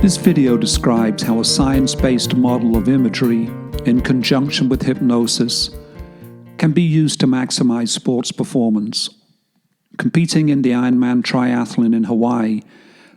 This video describes how a science-based model of imagery, in conjunction with hypnosis, can be used to maximize sports performance. Competing in the Ironman Triathlon in Hawaii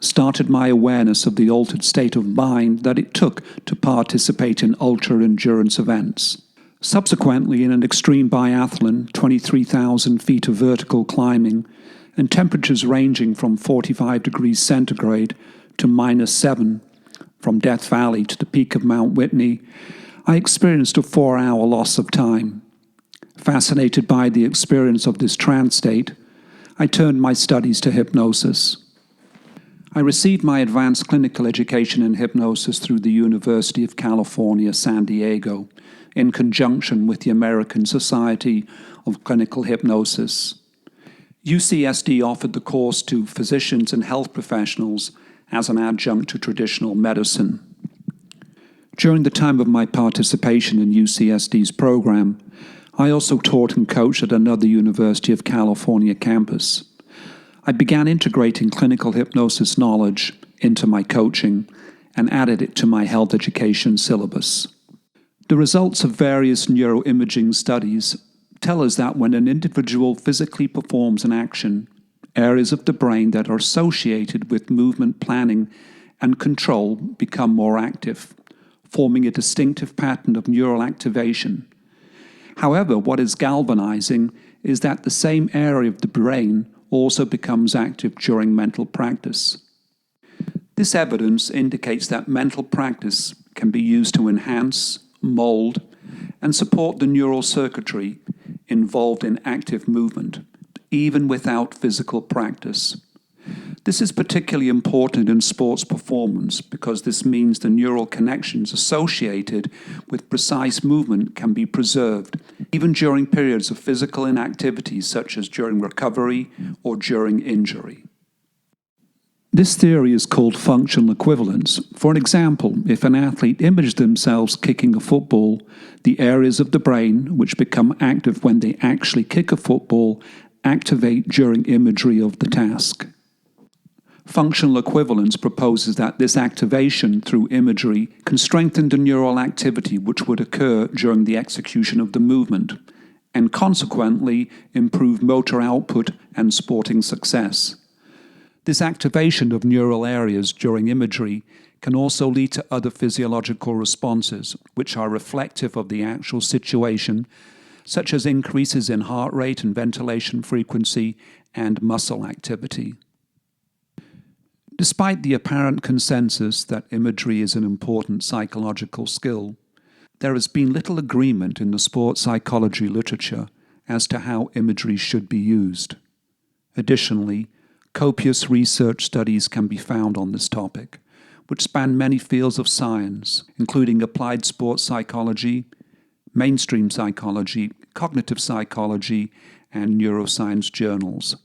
started my awareness of the altered state of mind that it took to participate in ultra-endurance events. Subsequently, in an extreme biathlon, 23,000 feet of vertical climbing, and temperatures ranging from 45 degrees centigrade to -7, from Death Valley to the peak of Mount Whitney, I experienced a 4-hour loss of time. Fascinated by the experience of this trance state, I turned my studies to hypnosis. I received my advanced clinical education in hypnosis through the University of California, San Diego, in conjunction with the American Society of Clinical Hypnosis. UCSD offered the course to physicians and health professionals as an adjunct to traditional medicine. During the time of my participation in UCSD's program, I also taught and coached at another University of California campus. I began integrating clinical hypnosis knowledge into my coaching and added it to my health education syllabus. The results of various neuroimaging studies tell us that when an individual physically performs an action, areas of the brain that are associated with movement planning and control become more active, forming a distinctive pattern of neural activation. However, what is galvanizing is that the same area of the brain also becomes active during mental practice. This evidence indicates that mental practice can be used to enhance, mold, and support the neural circuitry involved in active movement, even without physical practice. This is particularly important in sports performance because this means the neural connections associated with precise movement can be preserved, even during periods of physical inactivity such as during recovery or during injury. This theory is called functional equivalence. For an example, if an athlete imaged themselves kicking a football, the areas of the brain which become active when they actually kick a football activate during imagery of the task. Functional equivalence proposes that this activation through imagery can strengthen the neural activity which would occur during the execution of the movement, and consequently improve motor output and sporting success. This activation of neural areas during imagery can also lead to other physiological responses which are reflective of the actual situation, such as increases in heart rate and ventilation frequency and muscle activity. Despite the apparent consensus that imagery is an important psychological skill, there has been little agreement in the sports psychology literature as to how imagery should be used. Additionally, copious research studies can be found on this topic, which span many fields of science, including applied sports psychology, mainstream psychology, cognitive psychology, and neuroscience journals.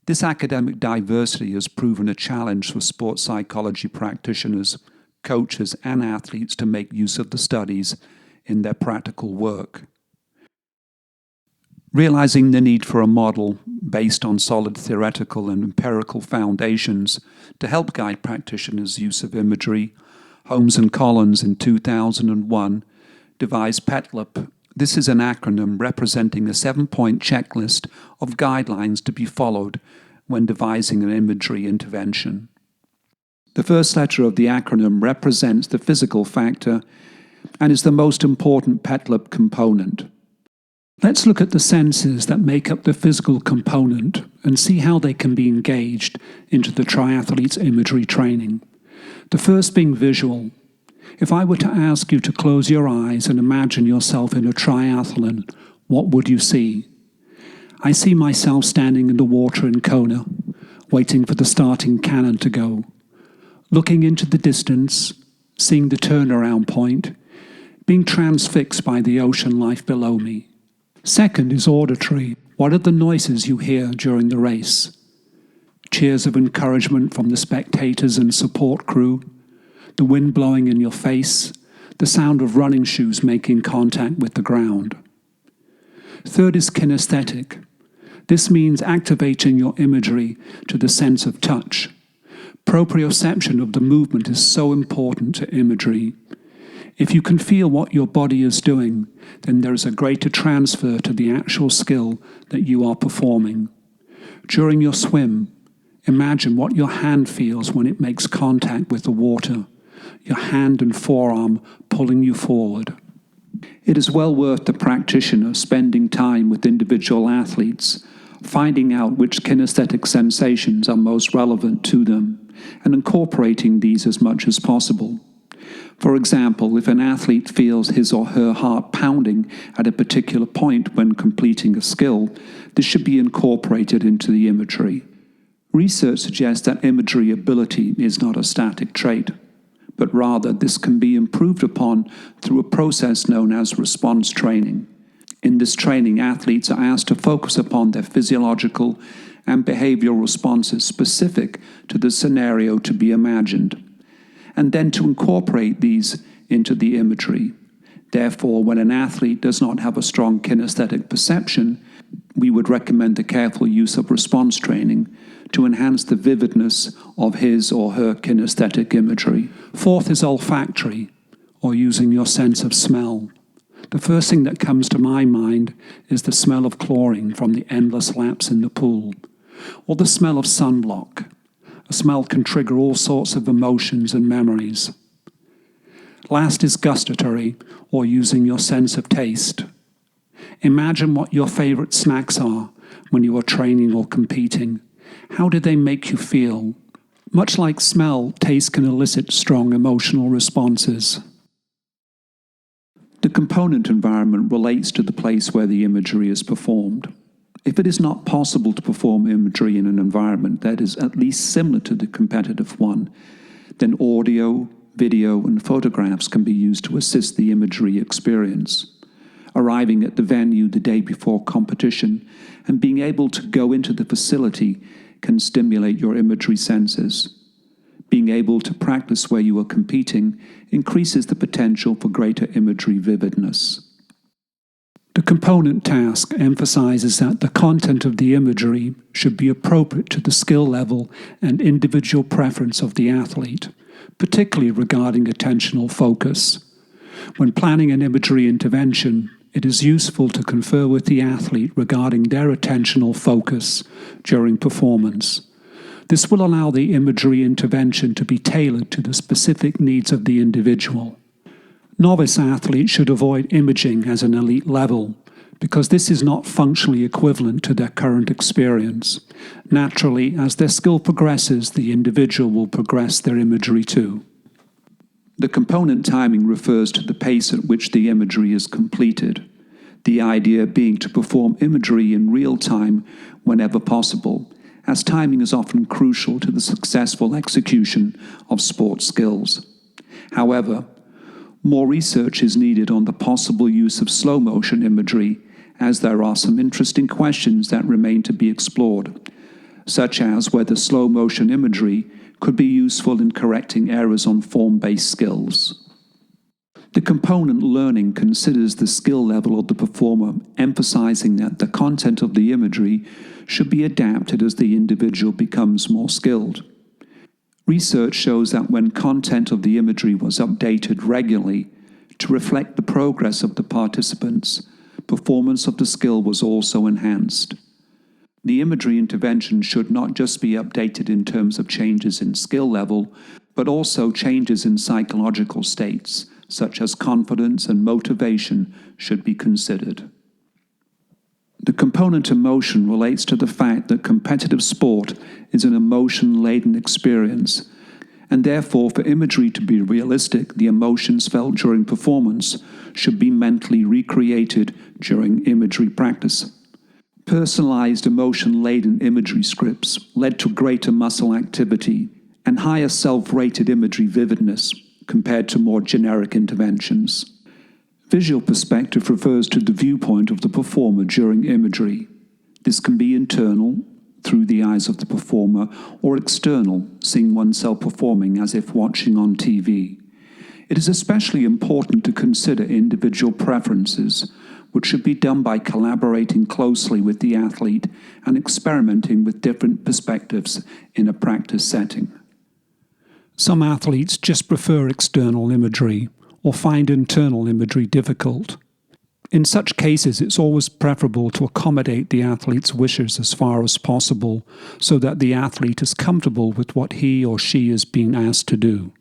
This academic diversity has proven a challenge for sports psychology practitioners, coaches, and athletes to make use of the studies in their practical work. Realizing the need for a model based on solid theoretical and empirical foundations to help guide practitioners' use of imagery, Holmes and Collins in 2001 devised PETLIP. This is an acronym representing a 7-point checklist of guidelines to be followed when devising an imagery intervention. The first letter of the acronym represents the physical factor and is the most important PETLIP component. Let's look at the senses that make up the physical component and see how they can be engaged into the triathlete's imagery training. The first being visual. If I were to ask you to close your eyes and imagine yourself in a triathlon, what would you see? I see myself standing in the water in Kona, waiting for the starting cannon to go, looking into the distance, seeing the turnaround point, being transfixed by the ocean life below me. Second is auditory. What are the noises you hear during the race? Cheers of encouragement from the spectators and support crew, the wind blowing in your face, the sound of running shoes making contact with the ground. Third is kinesthetic. This means activating your imagery to the sense of touch, Proprioception of the movement is so important to imagery. If you can feel what your body is doing, then there is a greater transfer to the actual skill that you are performing. During your swim, imagine what your hand feels when it makes contact with the water, your hand and forearm pulling you forward. It is well worth the practitioner spending time with individual athletes, finding out which kinesthetic sensations are most relevant to them, and incorporating these as much as possible. For example, if an athlete feels his or her heart pounding at a particular point when completing a skill, this should be incorporated into the imagery. Research suggests that imagery ability is not a static trait, but rather this can be improved upon through a process known as response training. In this training, athletes are asked to focus upon their physiological and behavioral responses specific to the scenario to be imagined, and then to incorporate these into the imagery. Therefore, when an athlete does not have a strong kinesthetic perception, we would recommend the careful use of response training to enhance the vividness of his or her kinesthetic imagery. Fourth is olfactory, or using your sense of smell. The first thing that comes to my mind is the smell of chlorine from the endless laps in the pool, or the smell of sunblock. A smell can trigger all sorts of emotions and memories. Last is gustatory, or using your sense of taste. Imagine what your favorite snacks are when you are training or competing. How do they make you feel? Much like smell, taste can elicit strong emotional responses. The component environment relates to the place where the imagery is performed. If it is not possible to perform imagery in an environment that is at least similar to the competitive one, then audio, video, and photographs can be used to assist the imagery experience. Arriving at the venue the day before competition and being able to go into the facility can stimulate your imagery senses. Being able to practice where you are competing increases the potential for greater imagery vividness. The component task emphasizes that the content of the imagery should be appropriate to the skill level and individual preference of the athlete, particularly regarding attentional focus. When planning an imagery intervention, it is useful to confer with the athlete regarding their attentional focus during performance. This will allow the imagery intervention to be tailored to the specific needs of the individual. Novice athletes should avoid imaging as an elite level, because this is not functionally equivalent to their current experience. Naturally, as their skill progresses, the individual will progress their imagery too. The component timing refers to the pace at which the imagery is completed, the idea being to perform imagery in real time whenever possible, as timing is often crucial to the successful execution of sports skills. However, more research is needed on the possible use of slow-motion imagery, as there are some interesting questions that remain to be explored, such as whether slow-motion imagery could be useful in correcting errors on form-based skills. The component learning considers the skill level of the performer, emphasizing that the content of the imagery should be adapted as the individual becomes more skilled. Research shows that when content of the imagery was updated regularly to reflect the progress of the participants, performance of the skill was also enhanced. The imagery intervention should not just be updated in terms of changes in skill level, but also changes in psychological states, such as confidence and motivation, should be considered. The component emotion relates to the fact that competitive sport is an emotion-laden experience, and therefore for imagery to be realistic, the emotions felt during performance should be mentally recreated during imagery practice. Personalized emotion-laden imagery scripts led to greater muscle activity and higher self-rated imagery vividness compared to more generic interventions. Visual perspective refers to the viewpoint of the performer during imagery. This can be internal, through the eyes of the performer, or external, seeing oneself performing as if watching on TV. It is especially important to consider individual preferences, which should be done by collaborating closely with the athlete and experimenting with different perspectives in a practice setting. Some athletes just prefer external imagery or find internal imagery difficult. In such cases, it's always preferable to accommodate the athlete's wishes as far as possible so that the athlete is comfortable with what he or she is being asked to do.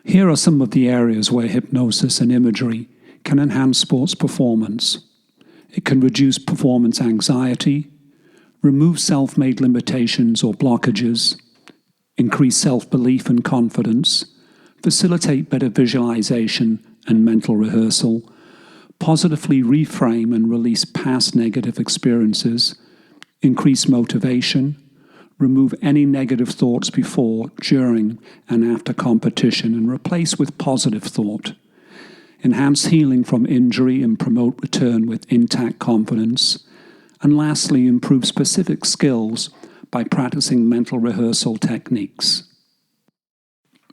Here are some of the areas where hypnosis and imagery can enhance sports performance. It can reduce performance anxiety, remove self-made limitations or blockages, increase self-belief and confidence, facilitate better visualization and mental rehearsal, positively reframe and release past negative experiences, increase motivation, remove any negative thoughts before, during, and after competition and replace with positive thought, enhance healing from injury and promote return with intact confidence, and lastly, improve specific skills by practicing mental rehearsal techniques.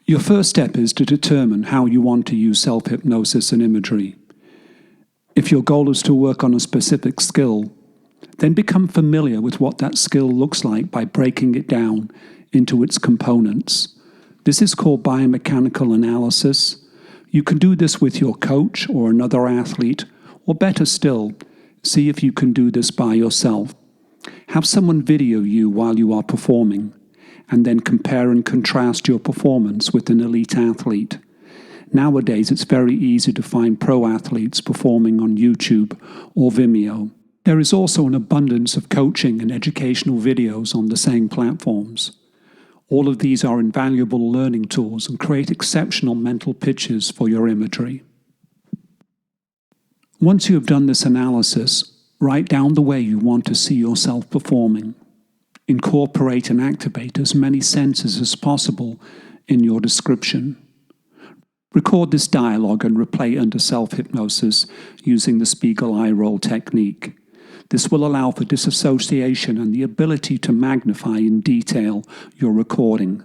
Your first step is to determine how you want to use self-hypnosis and imagery. If your goal is to work on a specific skill, then become familiar with what that skill looks like by breaking it down into its components. This is called biomechanical analysis. You can do this with your coach or another athlete, or better still, see if you can do this by yourself. Have someone video you while you are performing, and then compare and contrast your performance with an elite athlete. Nowadays, it's very easy to find pro athletes performing on YouTube or Vimeo. There is also an abundance of coaching and educational videos on the same platforms. All of these are invaluable learning tools and create exceptional mental pictures for your imagery. Once you have done this analysis, write down the way you want to see yourself performing. Incorporate and activate as many senses as possible in your description. Record this dialogue and replay under self-hypnosis using the Spiegel Eye Roll technique. This will allow for disassociation and the ability to magnify in detail your recording.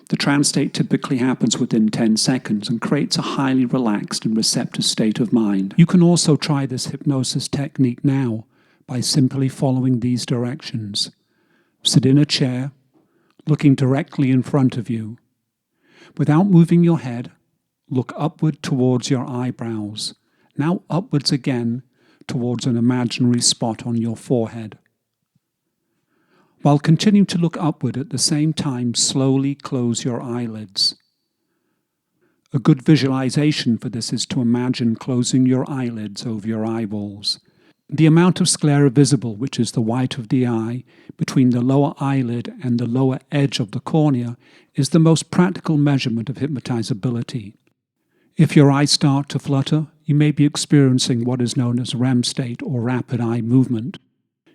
The trance state typically happens within 10 seconds and creates a highly relaxed and receptive state of mind. You can also try this hypnosis technique now by simply following these directions. Sit in a chair, looking directly in front of you. Without moving your head, look upward towards your eyebrows. Now upwards again towards an imaginary spot on your forehead. While continuing to look upward at the same time, slowly close your eyelids. A good visualization for this is to imagine closing your eyelids over your eyeballs. The amount of sclera visible, which is the white of the eye, between the lower eyelid and the lower edge of the cornea, is the most practical measurement of hypnotizability. If your eyes start to flutter, you may be experiencing what is known as REM state or rapid eye movement.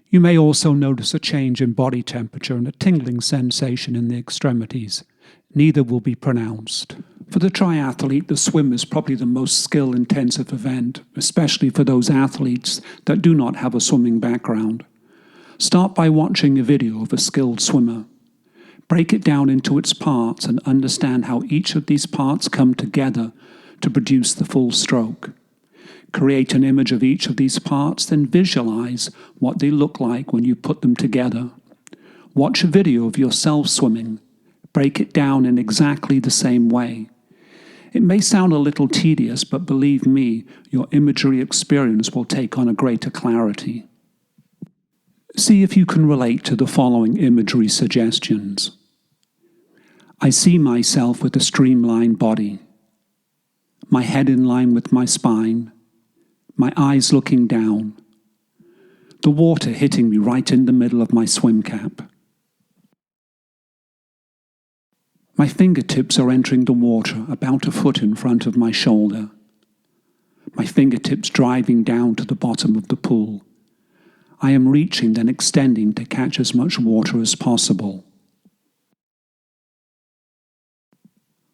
You may also notice a change in body temperature and a tingling sensation in the extremities. Neither will be pronounced. For the triathlete, the swim is probably the most skill-intensive event, especially for those athletes that do not have a swimming background. Start by watching a video of a skilled swimmer. Break it down into its parts and understand how each of these parts come together to produce the full stroke. Create an image of each of these parts, then visualize what they look like when you put them together. Watch a video of yourself swimming. Break it down in exactly the same way. It may sound a little tedious, but believe me, your imagery experience will take on a greater clarity. See if you can relate to the following imagery suggestions. I see myself with a streamlined body, my head in line with my spine, my eyes looking down, the water hitting me right in the middle of my swim cap. My fingertips are entering the water about a foot in front of my shoulder. My fingertips driving down to the bottom of the pool. I am reaching, then extending to catch as much water as possible.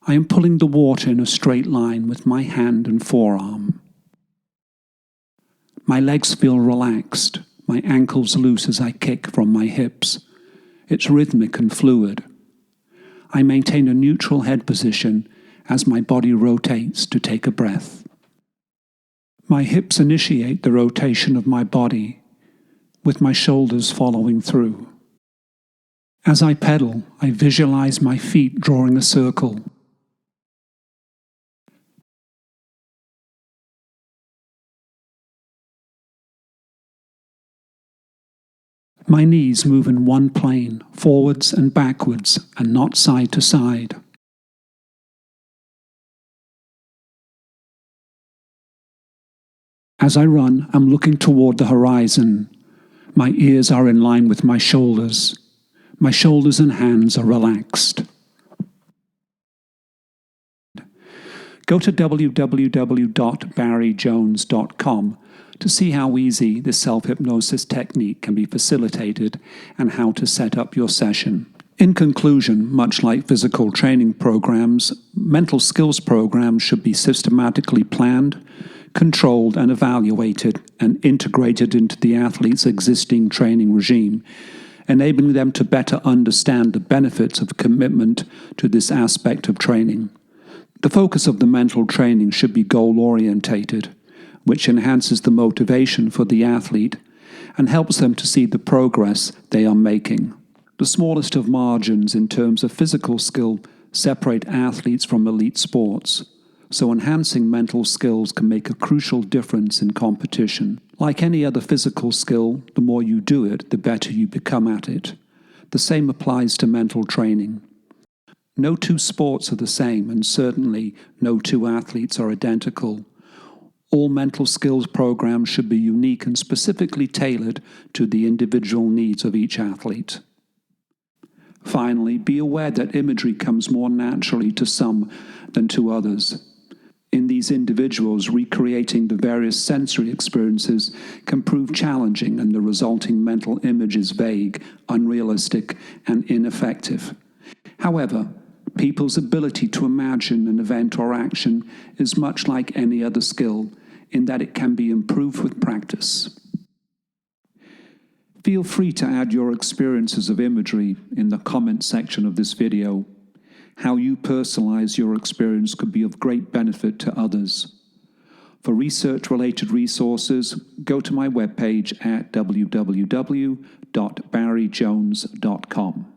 I am pulling the water in a straight line with my hand and forearm. My legs feel relaxed, my ankles loose as I kick from my hips. It's rhythmic and fluid. I maintain a neutral head position as my body rotates to take a breath. My hips initiate the rotation of my body, with my shoulders following through. As I pedal, I visualize my feet drawing a circle. My knees move in one plane, forwards and backwards, and not side to side. As I run, I'm looking toward the horizon. My ears are in line with my shoulders. My shoulders and hands are relaxed. Go to www.barryjones.com to see how easy this self-hypnosis technique can be facilitated and how to set up your session. In conclusion, much like physical training programs, mental skills programs should be systematically planned, controlled and evaluated and integrated into the athlete's existing training regime, enabling them to better understand the benefits of commitment to this aspect of training. The focus of the mental training should be goal-orientated, which enhances the motivation for the athlete and helps them to see the progress they are making. The smallest of margins in terms of physical skill separate athletes from elite sports, so enhancing mental skills can make a crucial difference in competition. Like any other physical skill, the more you do it, the better you become at it. The same applies to mental training. No two sports are the same, and certainly no two athletes are identical. All mental skills programs should be unique and specifically tailored to the individual needs of each athlete. Finally, be aware that imagery comes more naturally to some than to others. In these individuals, recreating the various sensory experiences can prove challenging, and the resulting mental image is vague, unrealistic, and ineffective. However, people's ability to imagine an event or action is much like any other skill, in that it can be improved with practice. Feel free to add your experiences of imagery in the comment section of this video. How you personalize your experience could be of great benefit to others. For research-related resources, go to my webpage at www.barryjones.com.